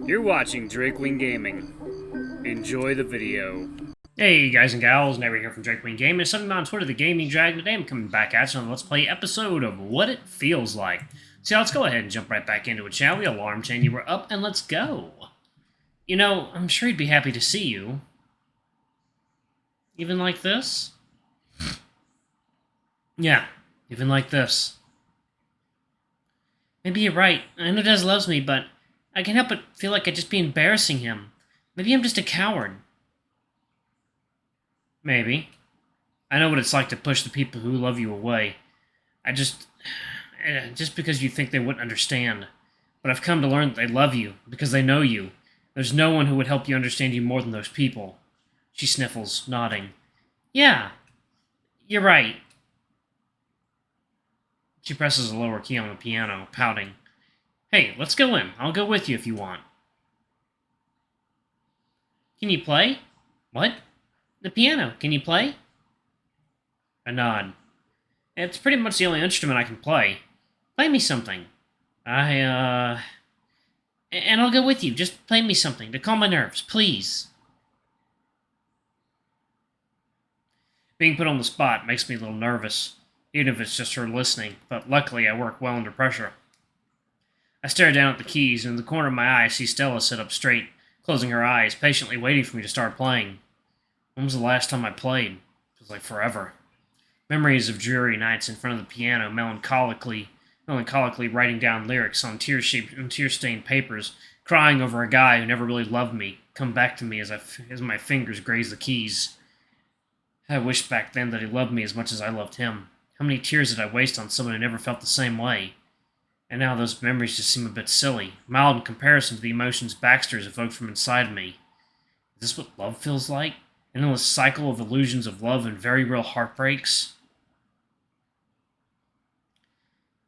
You're watching Drakewing Gaming. Enjoy the video. Hey guys and gals, Never here from Drakewing Gaming. It's something on Twitter, the Gaming Dragon. Today I'm coming back at you on the Let's Play episode of What It Feels Like. So let's go ahead and jump right back into it, shall we? Alarm chain, you were up, and let's go. You know, I'm sure he'd be happy to see you. Even like this? Yeah, even like this. Maybe you're right. I know Dez loves me, but I can't help but feel like I'd just be embarrassing him. Maybe I'm just a coward. Maybe. I know what it's like to push the people who love you away. Just because you think they wouldn't understand. But I've come to learn that they love you, because they know you. There's no one who would help you understand you more than those people. She sniffles, nodding. Yeah, you're right. She presses a lower key on the piano, pouting. Hey, let's go in. I'll go with you if you want. Can you play? What? The piano. Can you play? I nod. It's pretty much the only instrument I can play. Play me something. And I'll go with you. Just play me something to calm my nerves, please. Being put on the spot makes me a little nervous, even if it's just her listening, but luckily I work well under pressure. I stare down at the keys, and in the corner of my eye I see Stella sit up straight, closing her eyes, patiently waiting for me to start playing. When was the last time I played? It was like forever. Memories of dreary nights in front of the piano, melancholically writing down lyrics on tear-stained papers, crying over a guy who never really loved me, come back to me as my fingers graze the keys. I wished back then that he loved me as much as I loved him. How many tears did I waste on someone who never felt the same way? And now those memories just seem a bit silly, mild in comparison to the emotions Baxter has evoked from inside me. Is this what love feels like? An endless cycle of illusions of love and very real heartbreaks?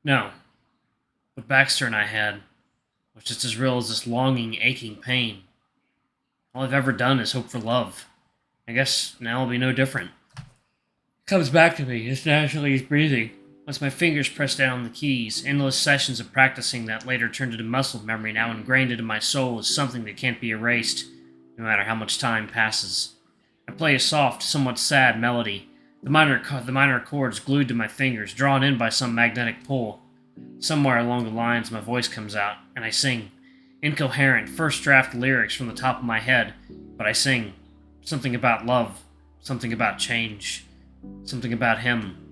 No. What Baxter and I had was just as real as this longing, aching pain. All I've ever done is hope for love. I guess now will be no different. It comes back to me as naturally as breathing. Once my fingers press down on the keys, endless sessions of practicing that later turned into muscle memory now ingrained into my soul as something that can't be erased, no matter how much time passes. I play a soft, somewhat sad melody, the minor chords glued to my fingers, drawn in by some magnetic pull. Somewhere along the lines my voice comes out, and I sing. Incoherent, first draft lyrics from the top of my head, but I sing. Something about love, something about change, something about him.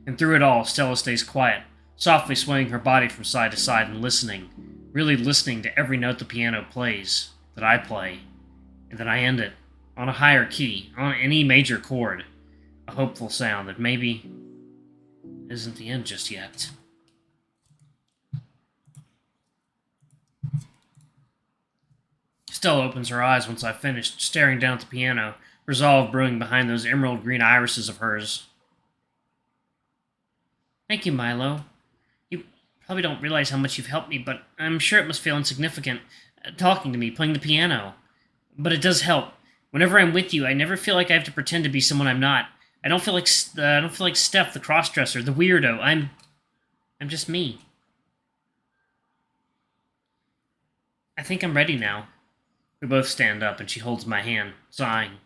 And through it all, Stella stays quiet, softly swaying her body from side to side and listening, really listening to every note the piano plays, that I play, and then I end it, on a higher key, on an E major chord, a hopeful sound that maybe isn't the end just yet. Stella opens her eyes once I've finished, staring down at the piano, resolve brewing behind those emerald green irises of hers. Thank you, Mylo. You probably don't realize how much you've helped me, but I'm sure it must feel insignificant, talking to me, playing the piano. But it does help. Whenever I'm with you, I never feel like I have to pretend to be someone I'm not. I don't feel like Steph, the crossdresser, the weirdo. I'm just me. I think I'm ready now. We both stand up, and she holds my hand, sighing.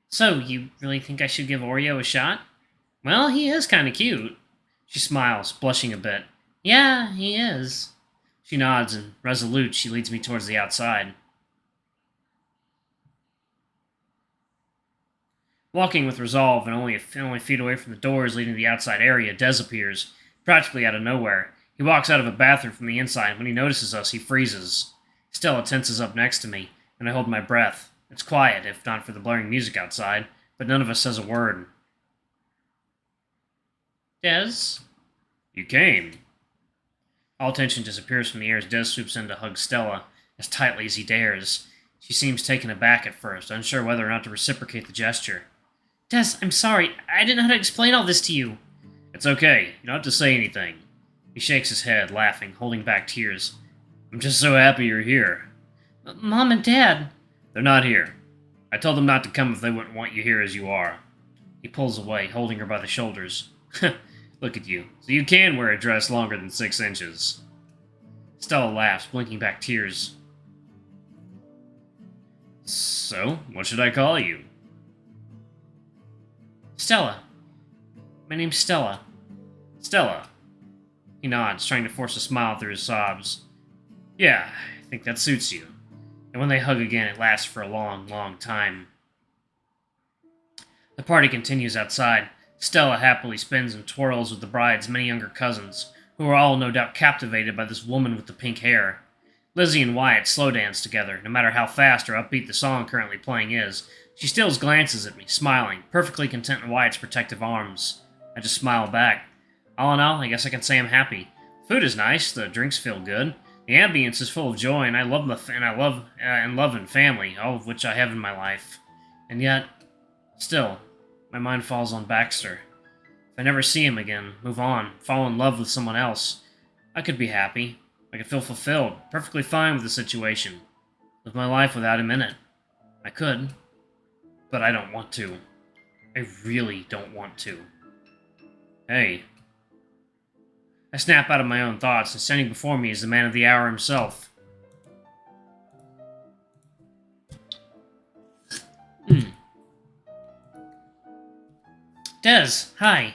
So, you really think I should give Oreo a shot? Well, he is kind of cute. She smiles, blushing a bit. Yeah, he is. She nods, and resolute, she leads me towards the outside. Walking with resolve and only feet away from the doors leading to the outside area, Dez appears, practically out of nowhere. He walks out of a bathroom from the inside, and when he notices us, he freezes. Stella tenses up next to me, and I hold my breath. It's quiet, if not for the blaring music outside, but none of us says a word. Dez? You came. All tension disappears from the air as Dez swoops in to hug Stella, as tightly as he dares. She seems taken aback at first, unsure whether or not to reciprocate the gesture. Dez, I'm sorry. I didn't know how to explain all this to you. It's okay. You don't have to say anything. He shakes his head, laughing, holding back tears. I'm just so happy you're here. Mom and Dad. They're not here. I told them not to come if they wouldn't want you here as you are. He pulls away, holding her by the shoulders. Look at you. So you can wear a dress longer than 6 inches. Stella laughs, blinking back tears. So, what should I call you? Stella. My name's Stella. Stella. He nods, trying to force a smile through his sobs. Yeah, I think that suits you. And when they hug again, it lasts for a long, long time. The party continues outside. Stella happily spins and twirls with the bride's many younger cousins, who are all no doubt captivated by this woman with the pink hair. Lizzie and Wyatt slow dance together, no matter how fast or upbeat the song currently playing is. She steals glances at me, smiling, perfectly content in Wyatt's protective arms. I just smile back. All in all, I guess I can say I'm happy. Food is nice, the drinks feel good, the ambience is full of joy, and I love love and family, all of which I have in my life. And yet, still, my mind falls on Baxter. If I never see him again, move on, fall in love with someone else, I could be happy. I could feel fulfilled, perfectly fine with the situation. Live my life without him in it. I could, but I don't want to. I really don't want to. Hey. I snap out of my own thoughts, and standing before me is the man of the hour himself. Dez, hi.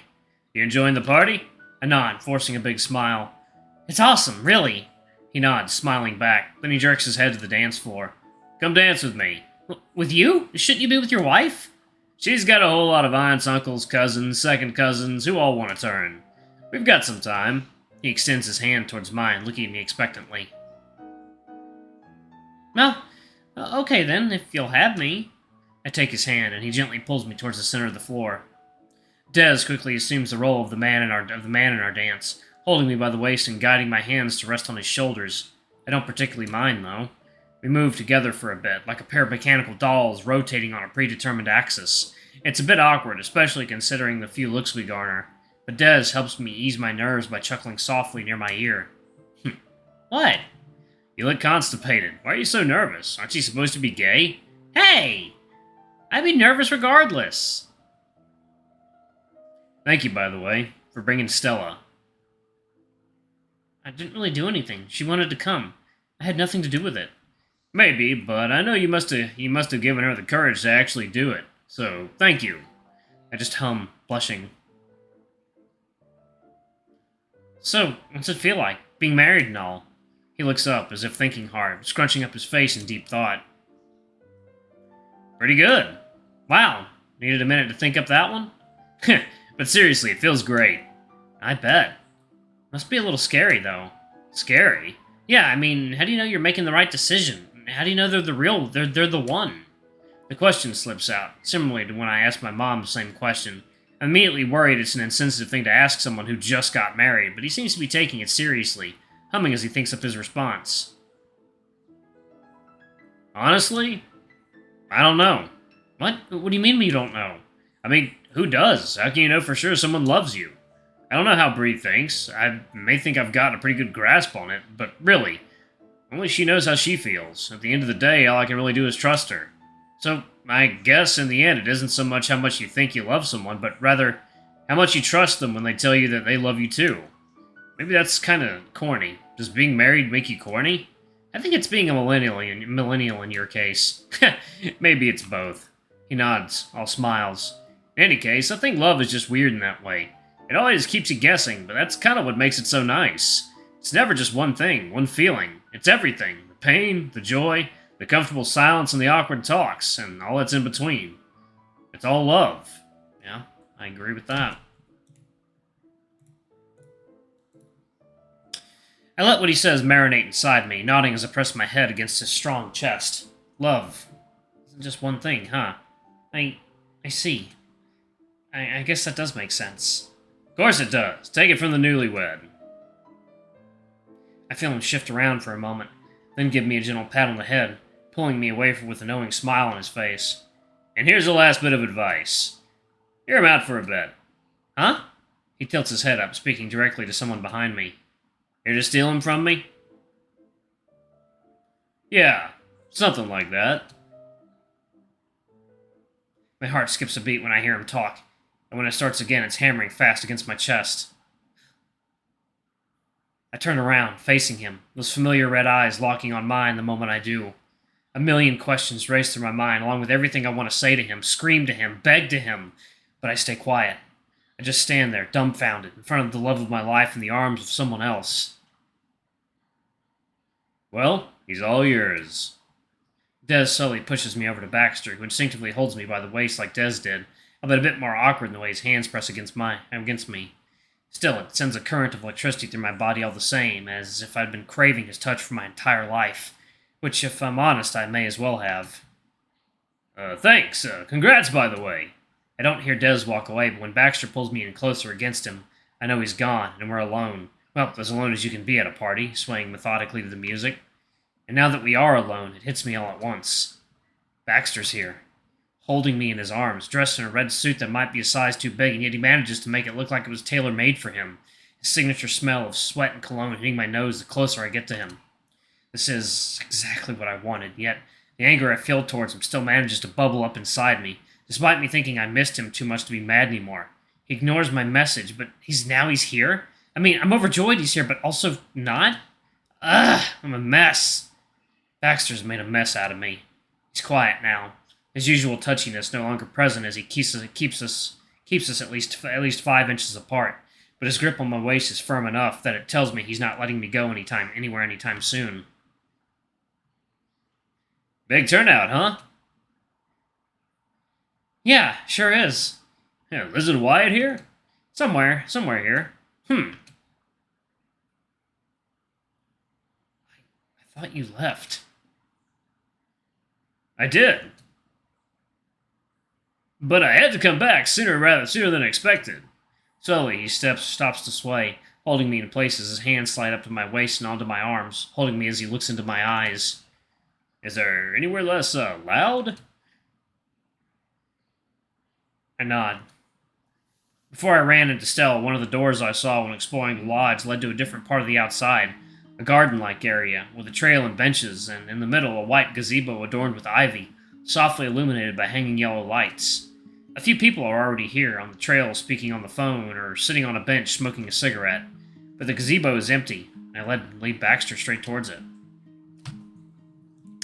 You enjoying the party? I nod, forcing a big smile. It's awesome, really. He nods, smiling back. Then he jerks his head to the dance floor. Come dance with me. With you? Shouldn't you be with your wife? She's got a whole lot of aunts, uncles, cousins, second cousins, who all want to turn. We've got some time. He extends his hand towards mine, looking at me expectantly. Well, okay then, if you'll have me. I take his hand, and he gently pulls me towards the center of the floor. Dez quickly assumes the role of the man in our dance, holding me by the waist and guiding my hands to rest on his shoulders. I don't particularly mind, though. We move together for a bit, like a pair of mechanical dolls rotating on a predetermined axis. It's a bit awkward, especially considering the few looks we garner, but Dez helps me ease my nerves by chuckling softly near my ear. What? You look constipated. Why are you so nervous? Aren't you supposed to be gay? Hey! I'd be nervous regardless. Thank you, by the way, for bringing Stella. I didn't really do anything. She wanted to come. I had nothing to do with it. Maybe, but I know you must have given her the courage to actually do it. So, thank you. I just hum, blushing. So, what's it feel like, being married and all? He looks up, as if thinking hard, scrunching up his face in deep thought. Pretty good. Wow, needed a minute to think up that one? But seriously, it feels great. I bet. Must be a little scary, though. Scary? Yeah, I mean, how do you know you're making the right decision? How do you know they're the one? The question slips out, similarly to when I asked my mom the same question. I'm immediately worried it's an insensitive thing to ask someone who just got married, but he seems to be taking it seriously, humming as he thinks up his response. Honestly? I don't know. What? What do you mean you don't know? I mean, who does? How can you know for sure someone loves you? I don't know how Bree thinks. I may think I've got a pretty good grasp on it, but really, only she knows how she feels. At the end of the day, all I can really do is trust her. So, I guess in the end, it isn't so much how much you think you love someone, but rather how much you trust them when they tell you that they love you too. Maybe that's kind of corny. Does being married make you corny? I think it's being a millennial in your case. Maybe it's both. He nods, all smiles. In any case, I think love is just weird in that way. It always keeps you guessing, but that's kind of what makes it so nice. It's never just one thing, one feeling. It's everything. The pain, the joy, the comfortable silence, and the awkward talks, and all that's in between. It's all love. Yeah, I agree with that. I let what he says marinate inside me, nodding as I press my head against his strong chest. Love. Isn't just one thing, huh? I see. I guess that does make sense. Of course it does. Take it from the newlywed. I feel him shift around for a moment, then give me a gentle pat on the head, pulling me away with a knowing smile on his face. And here's the last bit of advice. Hear him out for a bit. Huh? He tilts his head up, speaking directly to someone behind me. Here to steal him from me? Yeah, something like that. My heart skips a beat when I hear him talk, and when it starts again, it's hammering fast against my chest. I turn around, facing him, those familiar red eyes locking on mine the moment I do. A million questions race through my mind, along with everything I want to say to him, scream to him, beg to him, but I stay quiet. I just stand there, dumbfounded, in front of the love of my life in the arms of someone else. Well, he's all yours. Dez slowly pushes me over to Baxter, who instinctively holds me by the waist like Dez did, albeit a bit more awkward in the way his hands press against me. Still, it sends a current of electricity through my body all the same, as if I'd been craving his touch for my entire life. Which, if I'm honest, I may as well have. Thanks. Congrats, by the way. I don't hear Dez walk away, but when Baxter pulls me in closer against him, I know he's gone, and we're alone. Well, as alone as you can be at a party, swaying methodically to the music. And now that we are alone, it hits me all at once. Baxter's here, holding me in his arms, dressed in a red suit that might be a size too big, and yet he manages to make it look like it was tailor-made for him. His signature smell of sweat and cologne hitting my nose the closer I get to him. This is exactly what I wanted, yet the anger I feel towards him still manages to bubble up inside me, despite me thinking I missed him too much to be mad anymore. He ignores my message, but he's here? I mean, I'm overjoyed he's here, but also not? Ugh, I'm a mess. Baxter's made a mess out of me. He's quiet now, his usual touchiness no longer present as he keeps us at least 5 inches apart, but his grip on my waist is firm enough that it tells me he's not letting me go anywhere anytime soon. Big turnout, huh? Yeah, sure is. Yeah, Liz and Wyatt here? Somewhere here. I thought you left. I did. But I had to come back sooner than expected. Slowly, he stops to sway, holding me in place as his hands slide up to my waist and onto my arms, holding me as he looks into my eyes. Is there anywhere less, loud? I nod. Before I ran into Stella, one of the doors I saw when exploring the lodge led to a different part of the outside, a garden-like area, with a trail and benches, and in the middle a white gazebo adorned with ivy, softly illuminated by hanging yellow lights. A few people are already here, on the trail speaking on the phone, or sitting on a bench smoking a cigarette, but the gazebo is empty, and I lead Baxter straight towards it.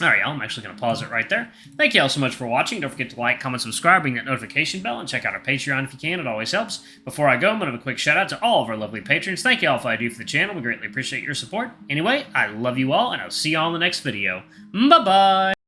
Alright, y'all, I'm actually going to pause it right there. Thank you all so much for watching. Don't forget to like, comment, subscribe, ring that notification bell, and check out our Patreon if you can. It always helps. Before I go, I'm going to have a quick shout out to all of our lovely patrons. Thank you all for what I do for the channel. We greatly appreciate your support. Anyway, I love you all, and I'll see you all in the next video. Bye-bye!